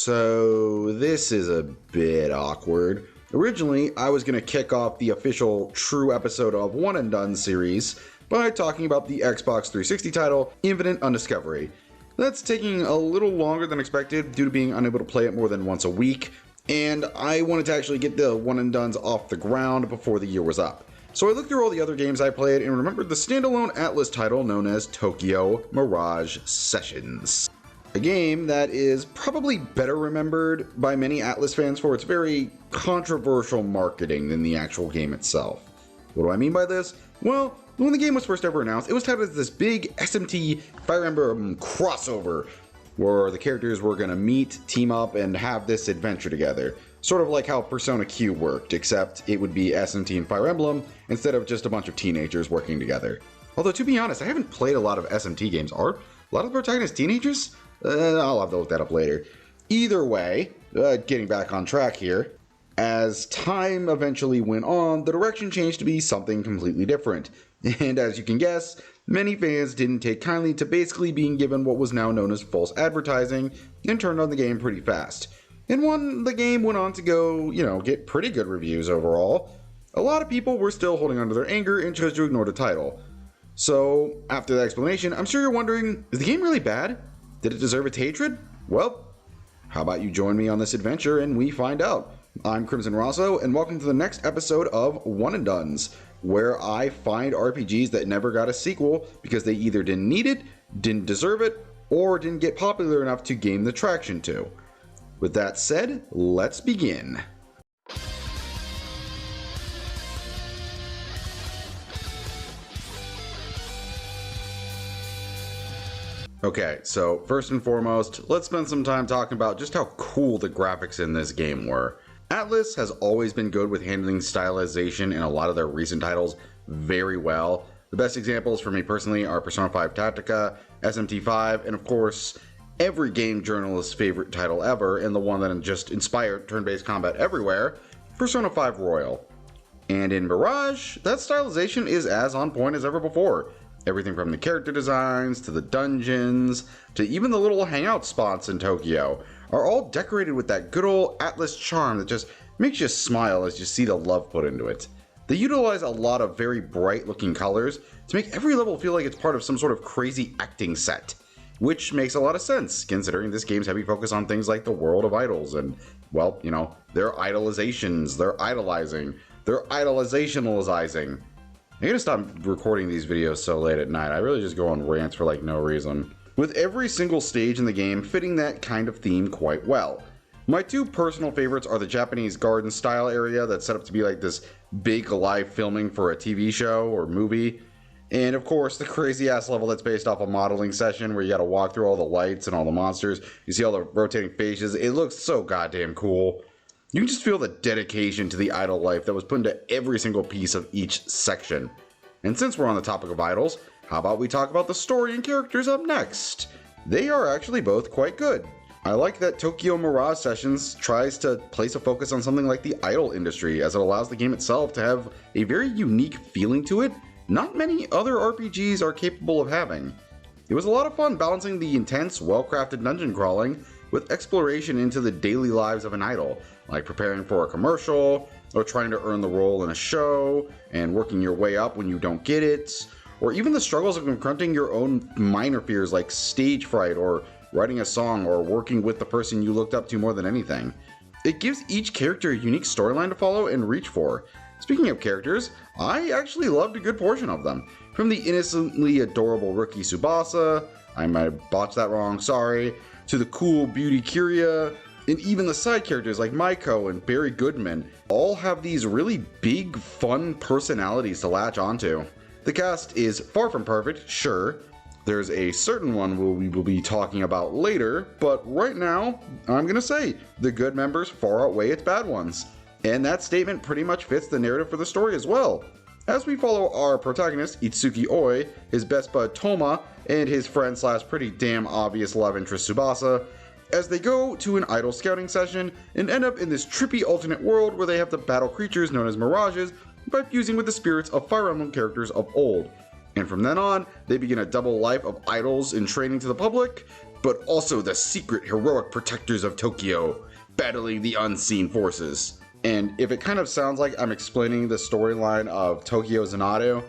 So this is a bit awkward. Originally, I was going to kick off the official true episode of One and Done series by talking about the Xbox 360 title, Infinite Undiscovery. That's taking a little longer than expected due to being unable to play it more than once a week, and I wanted to actually get the One and Dones off the ground before the year was up. So I looked through all the other games I played and remembered the standalone ATLUS title known as Tokyo Mirage Sessions. A game that is probably better remembered by many ATLUS fans for its very controversial marketing than the actual game itself. What do I mean by this? Well, when the game was first ever announced, it was touted as this big SMT Fire Emblem crossover, where the characters were going to meet, team up, and have this adventure together. Sort of like how Persona Q worked, except it would be SMT and Fire Emblem instead of just a bunch of teenagers working together. Although, to be honest, I haven't played a lot of SMT games. Are a lot of the protagonists teenagers? I'll have to look that up later. Either way, getting back on track here, as time eventually went on, the direction changed to be something completely different. And as you can guess, many fans didn't take kindly to basically being given what was now known as false advertising and turned on the game pretty fast. And when the game went on to go, get pretty good reviews overall, a lot of people were still holding on to their anger and chose to ignore the title. So, after that explanation, I'm sure you're wondering, is the game really bad? Did it deserve its hatred? Well, how about you join me on this adventure and we find out. I'm Crimson Rosso, and welcome to the next episode of One and Dones, where I find RPGs that never got a sequel because they either didn't need it, didn't deserve it, or didn't get popular enough to gain the traction to. With that said, let's begin. Okay, so first and foremost, let's spend some time talking about just how cool the graphics in this game were. ATLUS has always been good with handling stylization in a lot of their recent titles very well. The best examples for me personally are Persona 5 Tactica, SMT5, and of course, every game journalist's favorite title ever, and the one that just inspired turn-based combat everywhere, Persona 5 Royal. And in Mirage, that stylization is as on point as ever before. Everything from the character designs, to the dungeons, to even the little hangout spots in Tokyo are all decorated with that good old ATLUS charm that just makes you smile as you see the love put into it. They utilize a lot of very bright looking colors to make every level feel like it's part of some sort of crazy acting set, which makes a lot of sense considering this game's heavy focus on things like the world of idols and, well, their idolizations, their idolizing, their idolizationalizing. I gotta stop recording these videos so late at night. I really just go on rants for no reason. With every single stage in the game fitting that kind of theme quite well. My two personal favorites are the Japanese garden style area that's set up to be like this big live filming for a TV show or movie. And of course the crazy ass level that's based off a modeling session where you gotta walk through all the lights and all the monsters. You see all the rotating faces. It looks so goddamn cool. You can just feel the dedication to the idol life that was put into every single piece of each section. And since we're on the topic of idols, how about we talk about the story and characters up next? They are actually both quite good. I like that Tokyo Mirage Sessions tries to place a focus on something like the idol industry, as it allows the game itself to have a very unique feeling to it not many other RPGs are capable of having. It was a lot of fun balancing the intense, well-crafted dungeon crawling with exploration into the daily lives of an idol, like preparing for a commercial, or trying to earn the role in a show, and working your way up when you don't get it, or even the struggles of confronting your own minor fears like stage fright, or writing a song, or working with the person you looked up to more than anything. It gives each character a unique storyline to follow and reach for. Speaking of characters, I actually loved a good portion of them. From the innocently adorable rookie Tsubasa, I might have botched that wrong, sorry, to the cool beauty Kiria, and even the side characters like Maiko and Barry Goodman all have these really big, fun personalities to latch onto. The cast is far from perfect, sure. There's a certain one we will be talking about later, but right now, I'm gonna say, the good members far outweigh its bad ones. And that statement pretty much fits the narrative for the story as well. As we follow our protagonist, Itsuki Oi, his best bud Toma, and his friend slash pretty damn obvious love interest Tsubasa, as they go to an idol scouting session and end up in this trippy alternate world where they have to battle creatures known as mirages by fusing with the spirits of Fire Emblem characters of old. And from then on, they begin a double life of idols in training to the public, but also the secret heroic protectors of Tokyo, battling the unseen forces. And if it kind of sounds like I'm explaining the storyline of Tokyo Zanado,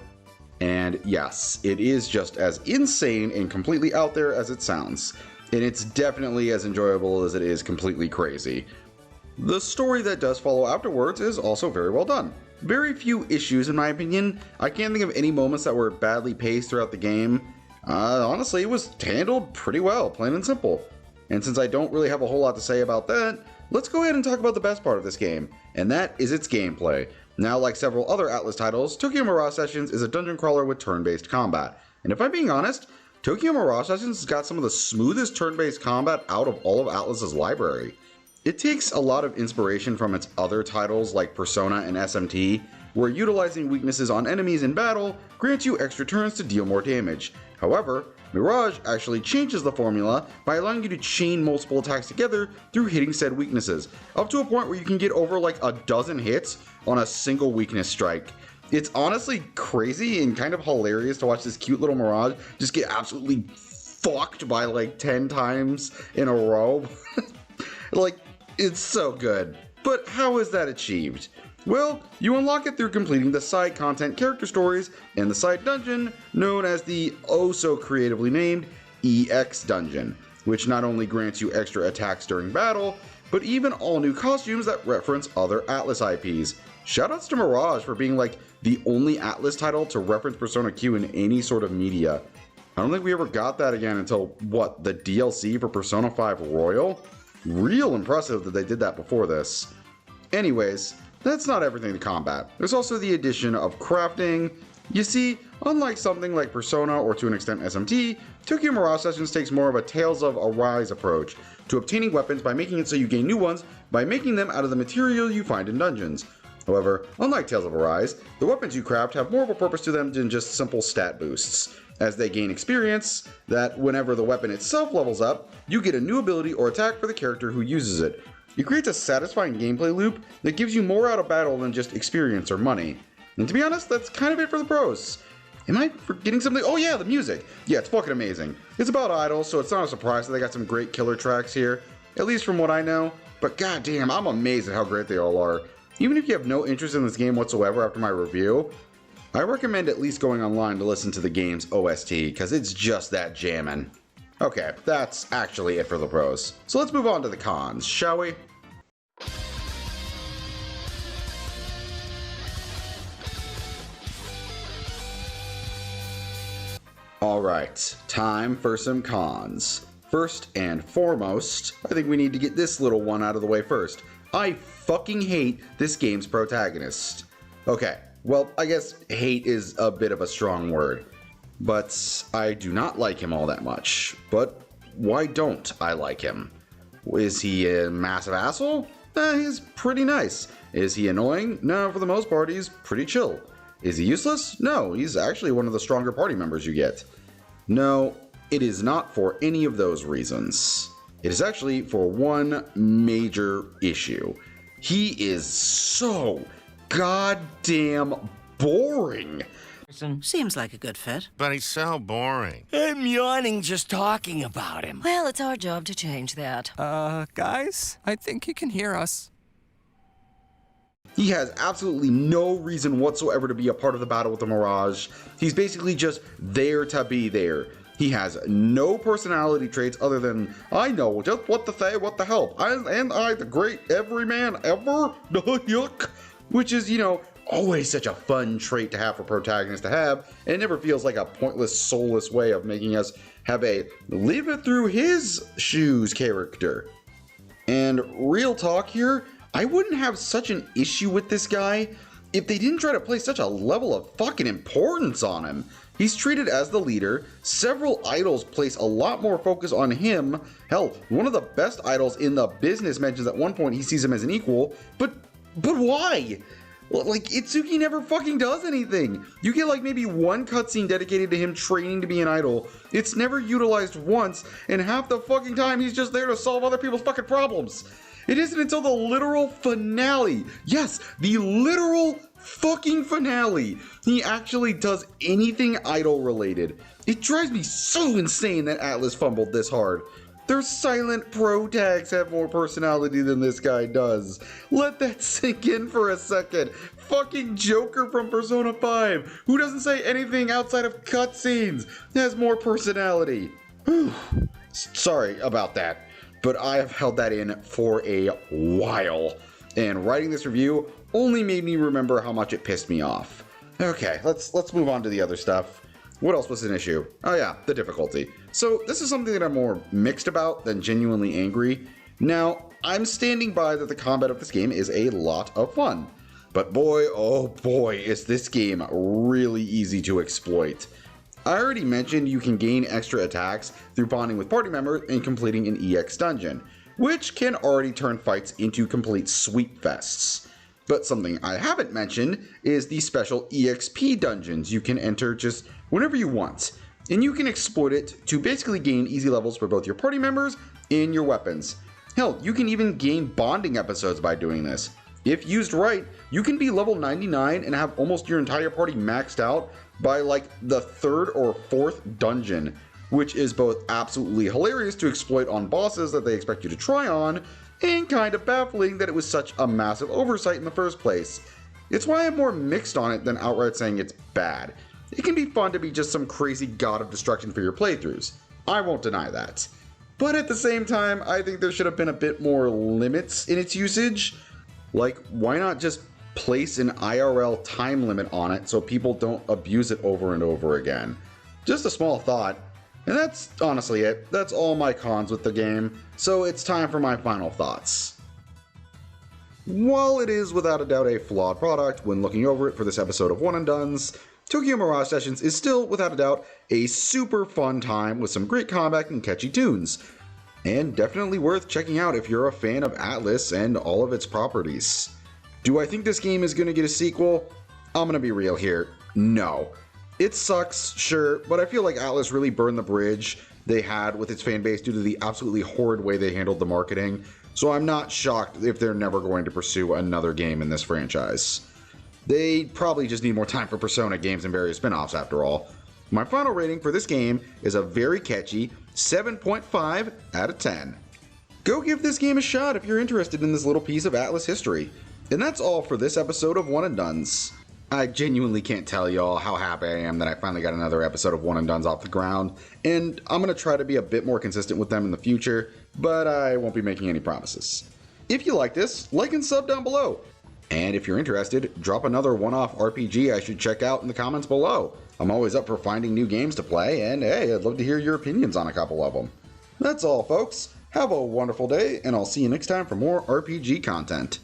and yes, it is just as insane and completely out there as it sounds. And it's definitely as enjoyable as it is completely crazy. The story that does follow afterwards is also very well done. Very few issues in my opinion. I can't think of any moments that were badly paced throughout the game. Honestly, it was handled pretty well, plain and simple. And since I don't really have a whole lot to say about that, let's go ahead and talk about the best part of this game, and that is its gameplay. Now, like several other ATLUS titles, Tokyo Mirage Sessions is a dungeon crawler with turn-based combat. And if I'm being honest, Tokyo Mirage Sessions has got some of the smoothest turn-based combat out of all of ATLUS's library. It takes a lot of inspiration from its other titles like Persona and SMT, where utilizing weaknesses on enemies in battle grants you extra turns to deal more damage. However, Mirage actually changes the formula by allowing you to chain multiple attacks together through hitting said weaknesses, up to a point where you can get over like a dozen hits on a single weakness strike. It's honestly crazy and kind of hilarious to watch this cute little Mirage just get absolutely fucked by like 10 times in a row. Like, it's so good. But how is that achieved? Well, you unlock it through completing the side content character stories and the side dungeon known as the oh so creatively named EX dungeon, which not only grants you extra attacks during battle, but even all new costumes that reference other ATLUS IPs. Shoutouts to Mirage for being like the only ATLUS title to reference Persona Q in any sort of media. I don't think we ever got that again until, what, the DLC for Persona 5 Royal? Real impressive that they did that before this. Anyways, that's not everything to combat. There's also the addition of crafting. You see, unlike something like Persona or to an extent SMT, Tokyo Mirage Sessions takes more of a Tales of Arise approach to obtaining weapons by making it so you gain new ones by making them out of the material you find in dungeons. However, unlike Tales of Arise, the weapons you craft have more of a purpose to them than just simple stat boosts, as they gain experience that whenever the weapon itself levels up, you get a new ability or attack for the character who uses it. It creates a satisfying gameplay loop that gives you more out of battle than just experience or money. And to be honest, that's kind of it for the pros. Am I forgetting something? Oh yeah, the music. Yeah, it's fucking amazing. It's about idols, so it's not a surprise that they got some great killer tracks here, at least from what I know. But goddamn, I'm amazed at how great they all are. Even if you have no interest in this game whatsoever after my review, I recommend at least going online to listen to the game's OST, because it's just that jammin'. Okay, that's actually it for the pros. So let's move on to the cons, shall we? Alright, time for some cons. First and foremost, I think we need to get this little one out of the way first. I fucking hate this game's protagonist. Okay, well, I guess hate is a bit of a strong word, but I do not like him all that much. But why don't I like him? Is he a massive asshole? He's pretty nice. Is he annoying? No, for the most part, he's pretty chill. Is he useless? No, he's actually one of the stronger party members you get. No, it is not for any of those reasons. It is actually for one major issue. He is so goddamn boring. Seems like a good fit. But he's so boring. I'm yawning just talking about him. Well, it's our job to change that. Guys, I think you can hear us. He has absolutely no reason whatsoever to be a part of the battle with the Mirage. He's basically just there to be there. He has no personality traits other than, I know just what to say, what to help. I, the great everyman ever, yuck. Which is, you know, always such a fun trait to have for protagonists to have, and it never feels like a pointless, soulless way of making us have a live it through his shoes character. And real talk here, I wouldn't have such an issue with this guy if they didn't try to place such a level of fucking importance on him. He's treated as the leader, several idols place a lot more focus on him. Hell, one of the best idols in the business mentions at one point he sees him as an equal, but why? Like, Itsuki never fucking does anything. You get like maybe one cutscene dedicated to him training to be an idol. It's never utilized once, and half the fucking time he's just there to solve other people's fucking problems. It isn't until the literal finale, yes, the literal fucking finale, he actually does anything idol related. It drives me so insane that ATLUS fumbled this hard. Their silent pro tags have more personality than this guy does. Let that sink in for a second. Fucking Joker from Persona 5, who doesn't say anything outside of cutscenes, has more personality. Sorry about that, but I have held that in for a while, and writing this review only made me remember how much it pissed me off. Okay, let's move on to the other stuff. What else was an issue? Oh yeah, the difficulty. So this is something that I'm more mixed about than genuinely angry. Now, I'm standing by that the combat of this game is a lot of fun. But boy, oh boy, is this game really easy to exploit. I already mentioned you can gain extra attacks through bonding with party members and completing an EX dungeon, which can already turn fights into complete sweep fests. But something I haven't mentioned is the special EXP dungeons you can enter just whenever you want, and you can exploit it to basically gain easy levels for both your party members and your weapons. Hell, you can even gain bonding episodes by doing this. If used right, you can be level 99 and have almost your entire party maxed out by like the 3rd or 4th dungeon, which is both absolutely hilarious to exploit on bosses that they expect you to try on, and kind of baffling that it was such a massive oversight in the first place. It's why I'm more mixed on it than outright saying it's bad. It can be fun to be just some crazy god of destruction for your playthroughs. I won't deny that. But at the same time, I think there should have been a bit more limits in its usage. Like, why not just place an IRL time limit on it so people don't abuse it over and over again? Just a small thought. And that's honestly it. That's all my cons with the game, so it's time for my final thoughts. While it is without a doubt a flawed product when looking over it for this episode of One and Done's, Tokyo Mirage Sessions is still without a doubt a super fun time with some great combat and catchy tunes, and definitely worth checking out if you're a fan of ATLUS and all of its properties. Do I think this game is going to get a sequel? I'm going to be real here. No. It sucks, sure, but I feel like ATLUS really burned the bridge they had with its fanbase due to the absolutely horrid way they handled the marketing, so I'm not shocked if they're never going to pursue another game in this franchise. They probably just need more time for Persona games and various spin-offs after all. My final rating for this game is a very catchy 7.5 out of 10. Go give this game a shot if you're interested in this little piece of ATLUS history. And that's all for this episode of One and Done's. I genuinely can't tell y'all how happy I am that I finally got another episode of One and Done's off the ground, and I'm going to try to be a bit more consistent with them in the future, but I won't be making any promises. If you like this, like and sub down below. And if you're interested, drop another one-off RPG I should check out in the comments below. I'm always up for finding new games to play, and hey, I'd love to hear your opinions on a couple of them. That's all, folks. Have a wonderful day, and I'll see you next time for more RPG content.